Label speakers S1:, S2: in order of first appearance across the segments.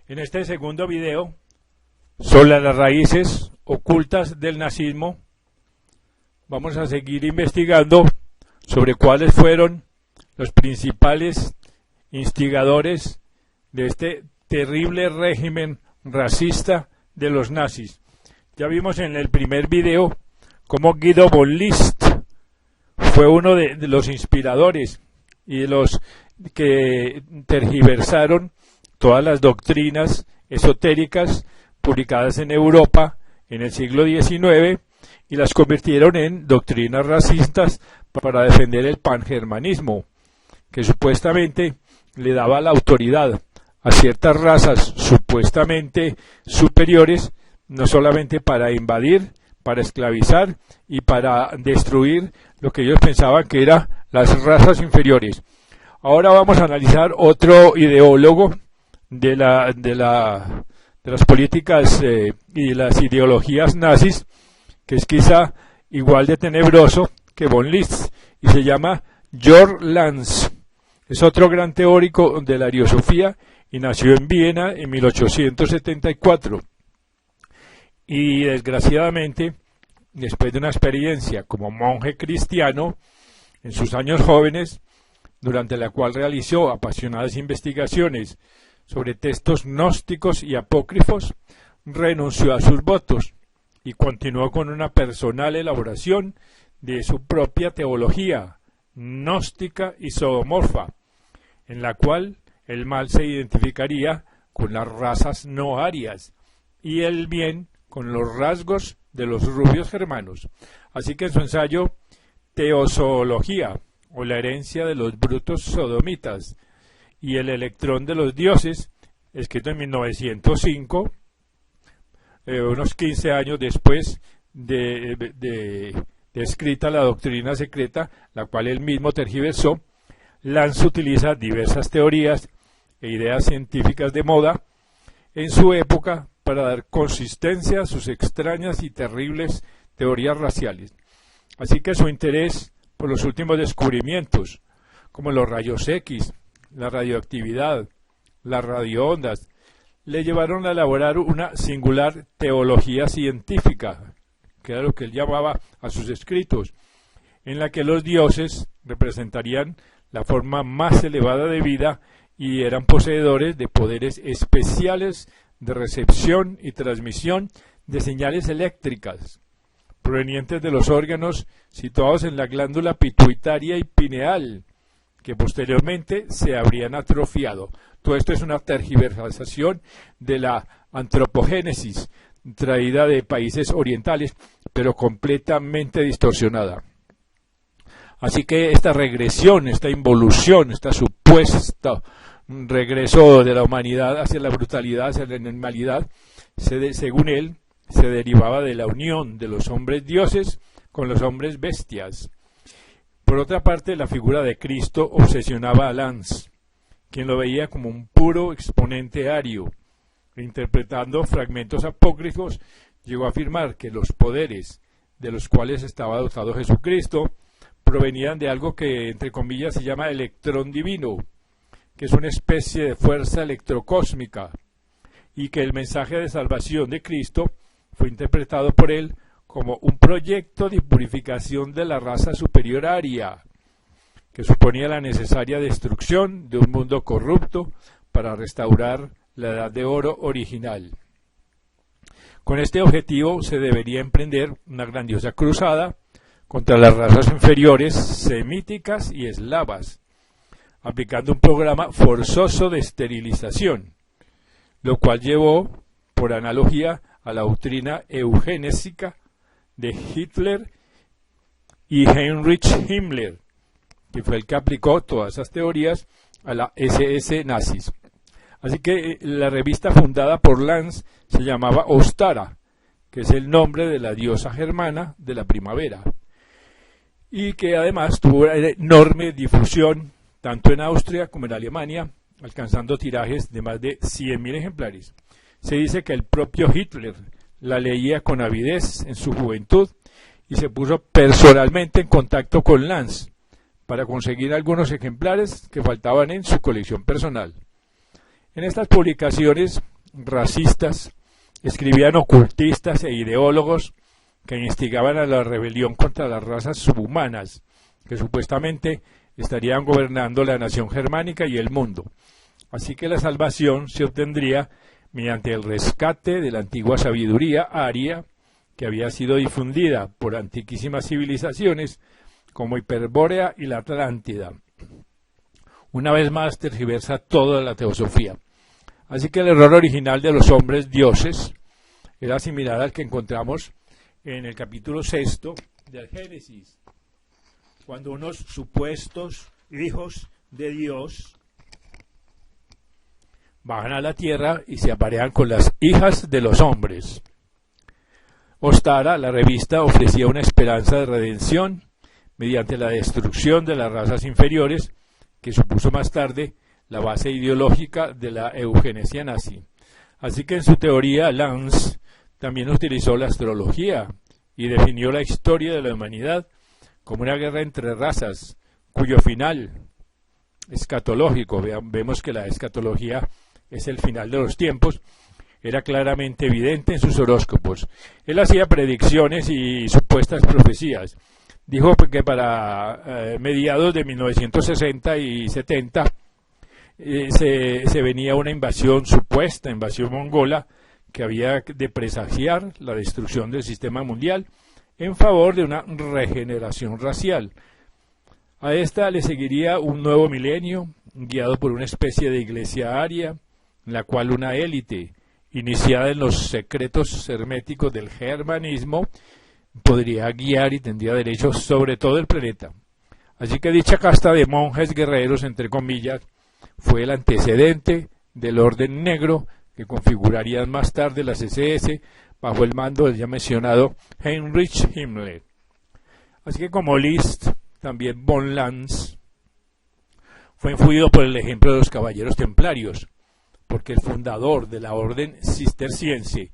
S1: En este segundo video, sobre las raíces ocultas del nazismo, vamos a seguir investigando sobre cuáles fueron los principales instigadores de este terrible régimen racista de los nazis. Ya vimos en el primer video cómo Guido von List fue uno de los inspiradores y de los que tergiversaron todas las doctrinas esotéricas publicadas en Europa en el siglo XIX y las convirtieron en doctrinas racistas para defender el pangermanismo, que supuestamente le daba la autoridad a ciertas razas supuestamente superiores, no solamente para invadir, para esclavizar y para destruir lo que ellos pensaban que eran las razas inferiores. Ahora vamos a analizar otro ideólogo de las políticas y las ideologías nazis, que es quizá igual de tenebroso que von List, y se llama Georg Lanz. Es otro gran teórico de la ariosofía y nació en Viena en 1874. Y desgraciadamente, después de una experiencia como monje cristiano en sus años jóvenes, durante la cual realizó apasionadas investigaciones sobre textos gnósticos y apócrifos, renunció a sus votos y continuó con una personal elaboración de su propia teología gnóstica y zoomorfa, en la cual el mal se identificaría con las razas no arias y el bien con los rasgos de los rubios germanos. Así que en su ensayo Teozoología, o la herencia de los brutos sodomitas, y el electrón de los dioses, escrito en 1905, unos 15 años después de escrita la doctrina secreta, la cual él mismo tergiversó, Lanz utiliza diversas teorías e ideas científicas de moda en su época para dar consistencia a sus extrañas y terribles teorías raciales. Así que su interés por los últimos descubrimientos, como los rayos X, la radioactividad, las radioondas, le llevaron a elaborar una singular teología científica, que era lo que él llamaba a sus escritos, en la que los dioses representarían la forma más elevada de vida y eran poseedores de poderes especiales de recepción y transmisión de señales eléctricas provenientes de los órganos situados en la glándula pituitaria y pineal, que posteriormente se habrían atrofiado. Todo esto es una tergiversación de la antropogénesis traída de países orientales, pero completamente distorsionada. Así que esta regresión, esta involución, esta supuesta regreso de la humanidad hacia la brutalidad, hacia la animalidad, según él, se derivaba de la unión de los hombres dioses con los hombres bestias. Por otra parte, la figura de Cristo obsesionaba a Lanz, quien lo veía como un puro exponente ario. Interpretando fragmentos apócrifos, llegó a afirmar que los poderes de los cuales estaba dotado Jesucristo provenían de algo que, entre comillas, se llama electrón divino, que es una especie de fuerza electrocósmica, y que el mensaje de salvación de Cristo fue interpretado por él como un proyecto de purificación de la raza superior aria, que suponía la necesaria destrucción de un mundo corrupto para restaurar la Edad de Oro original. Con este objetivo se debería emprender una grandiosa cruzada contra las razas inferiores semíticas y eslavas, aplicando un programa forzoso de esterilización, lo cual llevó, por analogía, a la doctrina eugenésica de Hitler y Heinrich Himmler, que fue el que aplicó todas esas teorías a la SS nazis. Así que la revista fundada por Lanz se llamaba Ostara, que es el nombre de la diosa germana de la primavera, y que además tuvo enorme difusión tanto en Austria como en Alemania, alcanzando tirajes de más de 100.000 ejemplares. Se dice que el propio Hitler la leía con avidez en su juventud y se puso personalmente en contacto con Lanz para conseguir algunos ejemplares que faltaban en su colección personal. En estas publicaciones racistas, escribían ocultistas e ideólogos que instigaban a la rebelión contra las razas subhumanas, que supuestamente estarían gobernando la nación germánica y el mundo. Así que la salvación se obtendría mediante el rescate de la antigua sabiduría aria que había sido difundida por antiquísimas civilizaciones como Hiperbórea y la Atlántida. Una vez más tergiversa toda la teosofía. Así que el error original de los hombres dioses era similar al que encontramos en el capítulo 6 del Génesis, cuando unos supuestos hijos de Dios bajan a la tierra y se aparean con las hijas de los hombres. Ostara, la revista, ofrecía una esperanza de redención mediante la destrucción de las razas inferiores, que supuso más tarde la base ideológica de la eugenesia nazi. Así que en su teoría Lanz también utilizó la astrología y definió la historia de la humanidad como una guerra entre razas, cuyo final escatológico, vemos que la escatología es el final de los tiempos, era claramente evidente en sus horóscopos. Él hacía predicciones y supuestas profecías. Dijo que para mediados de 1960 y 70 se venía una supuesta invasión mongola, que había de presagiar la destrucción del sistema mundial en favor de una regeneración racial. A esta le seguiría un nuevo milenio, guiado por una especie de iglesia aria, en la cual una élite, iniciada en los secretos herméticos del germanismo, podría guiar y tendría derechos sobre todo el planeta. Así que dicha casta de monjes guerreros, entre comillas, fue el antecedente del orden negro que configurarían más tarde las SS bajo el mando del ya mencionado Heinrich Himmler. Así que como Liszt, también von Lanz fue influido por el ejemplo de los caballeros templarios, porque el fundador de la orden cisterciense,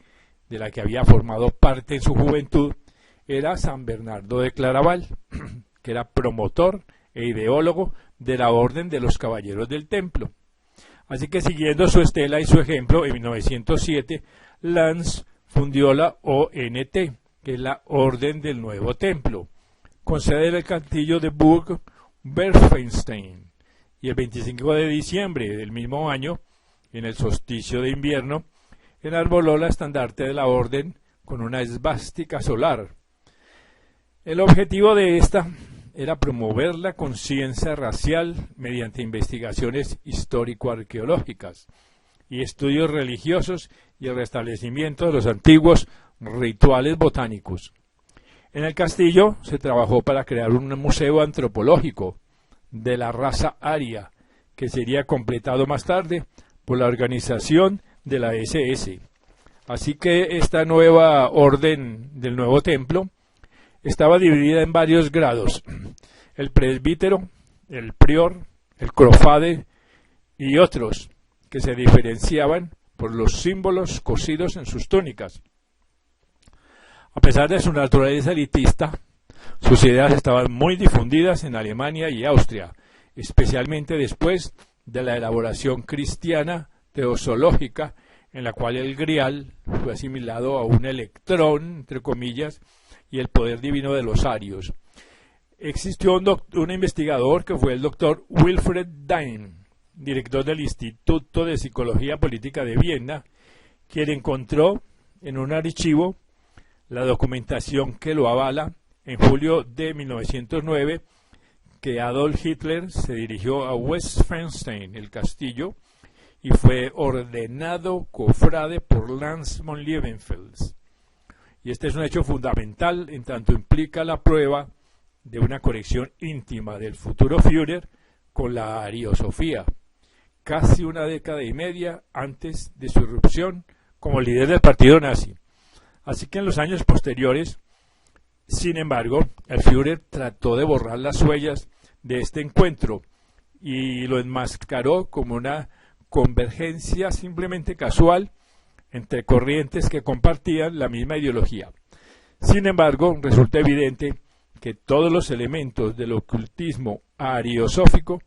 S1: de la que había formado parte en su juventud, era San Bernardo de Claraval, que era promotor e ideólogo de la orden de los caballeros del templo. Así que siguiendo su estela y su ejemplo, en 1907, Lanz fundió la ONT, que es la Orden del Nuevo Templo, con sede en el castillo de Burg-Berfenstein. Y el 25 de diciembre del mismo año, en el solsticio de invierno, enarboló la estandarte de la orden con una esvástica solar. El objetivo de esta era promover la conciencia racial mediante investigaciones histórico-arqueológicas y estudios religiosos y el restablecimiento de los antiguos rituales botánicos. En el castillo se trabajó para crear un museo antropológico de la raza aria, que sería completado más tarde por la organización de la SS. Así que esta nueva orden del Nuevo Templo estaba dividida en varios grados: el presbítero, el prior, el crofade y otros, que se diferenciaban por los símbolos cosidos en sus túnicas. A pesar de su naturaleza elitista, sus ideas estaban muy difundidas en Alemania y Austria, especialmente después de la elaboración cristiana teosológica, en la cual el grial fue asimilado a un electrón, entre comillas, y el poder divino de los arios. Existió un investigador que fue el doctor Wilfred Dain, director del Instituto de Psicología Política de Viena, quien encontró en un archivo la documentación que lo avala en julio de 1909, que Adolf Hitler se dirigió a Westfenstein, el castillo, y fue ordenado cofrade por Lanz von Liebenfels. Y este es un hecho fundamental en tanto implica la prueba de una conexión íntima del futuro Führer con la ariosofía, casi una década y media antes de su irrupción como líder del partido nazi. Así que en los años posteriores, sin embargo, el Führer trató de borrar las huellas de este encuentro y lo enmascaró como una convergencia simplemente casual entre corrientes que compartían la misma ideología. Sin embargo, resulta evidente que todos los elementos del ocultismo ariosófico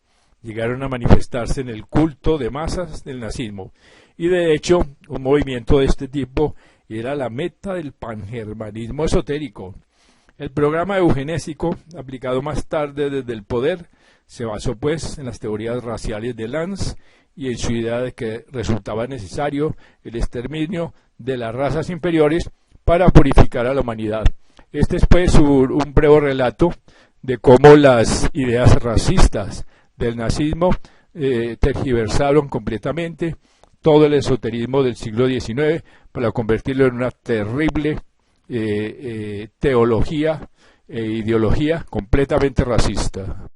S1: llegaron a manifestarse en el culto de masas del nazismo. Y de hecho, un movimiento de este tipo era la meta del pangermanismo esotérico. El programa eugenésico, aplicado más tarde desde el poder, se basó pues en las teorías raciales de Lanz y en su idea de que resultaba necesario el exterminio de las razas inferiores para purificar a la humanidad. Este es pues un breve relato de cómo las ideas racistas del nazismo tergiversaron completamente todo el esoterismo del siglo XIX para convertirlo en una terrible teología e ideología completamente racista.